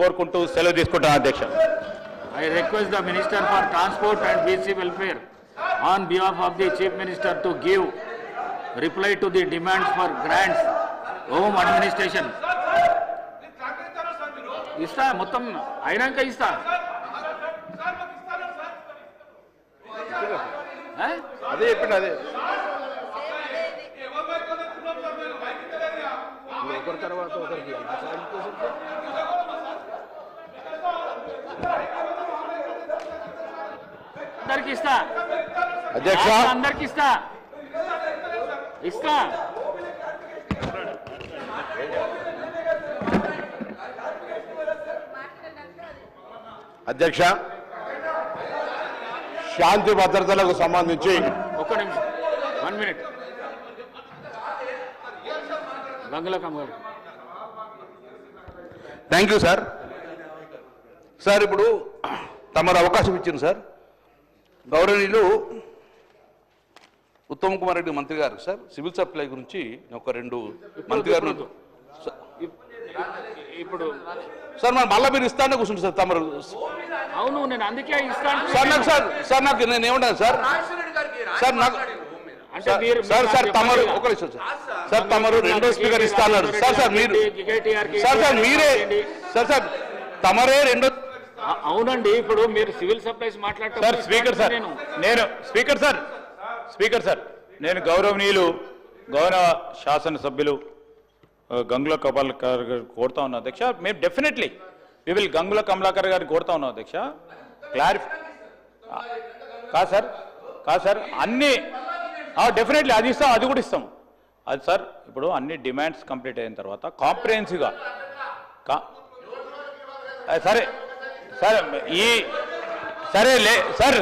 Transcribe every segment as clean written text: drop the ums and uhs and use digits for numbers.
కోరుకుంటూ సెలవు తీసుకుంటాను అధ్యక్ష. I request the Minister for Transport and BC Welfare on behalf of the Chief Minister to give reply to the demands for grants, home administration. ఇస్తా మొత్తం అయినాక ఇస్తా. అదే చెప్పండి. అదే ఒకరి తర్వాత ఒకరికి అందరికి ఇస్తా అధ్యక్ష. అందరికి ఇస్తా ఇస్తా. అధ్యక్ష, శాంతి భద్రతలకు సంబంధించి ఒక్క నిమిషం, 1 minute. గంగులకమ్మ గారు. Thank you sir. సార్ ఇప్పుడు తమరు అవకాశం ఇచ్చింది సార్. గౌరవనీయులు ఉత్తమ్ కుమార్ రెడ్డి మంత్రి గారు సార్ సివిల్ సప్లై గురించి ఒక 2 మంత్రి గారు ఇప్పుడు సార్ మరి మళ్ళీ మీరు ఇస్తానే కూర్చుంటారు సార్ తమరు. అవును, నేను అందుకే ఇస్తాను సార్ నాకు నేను ఏమంటాను సార్ నాకు సార్ తమరు ఒక నిమిషం సార్ తమరు 2వ స్పీకర్ ఇస్తా అన్నారు సార్ మీరు మీరే సార్ తమరే 2. అవునండి, ఇప్పుడు మీరు సివిల్ సప్లైస్ మాట్లాడతారు సార్ స్పీకర్ సార్ నేను స్పీకర్ సార్ నేను గౌరవ శాసనసభ్యులు గంగుల కమలాకర్ గారు కోరుతా ఉన్నాం అధ్యక్ష. మేము definitely we will Gangula Kamalakar గారిని కోరుతా ఉన్నాం అధ్యక్ష. కాదు సార్ అన్ని డెఫినెట్లీ అది ఇస్తాం, అది కూడా ఇస్తాం. అది సార్ ఇప్పుడు అన్ని డిమాండ్స్ కంప్లీట్ అయిన తర్వాత కాంప్రిహెన్సివ్గా సరే సార్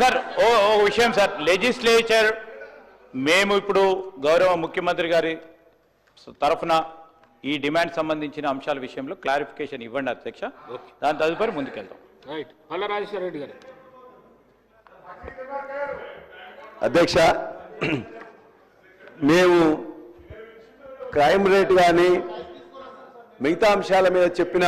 సార్ ఓ విషయం సార్, లెజిస్లేచర్ మేము ఇప్పుడు గౌరవ ముఖ్యమంత్రి గారి తరఫున ఈ డిమాండ్ సంబంధించిన అంశాల విషయంలో క్లారిఫికేషన్ ఇవ్వండి అధ్యక్ష. దాని తదుపరి ముందుకెళ్తాం. రైట్. పల్ల రాజేశ్వర రెడ్డి గారు. అధ్యక్ష, మేము క్రైమ్ రేట్ కానీ మిగతా అంశాల మీద చెప్పిన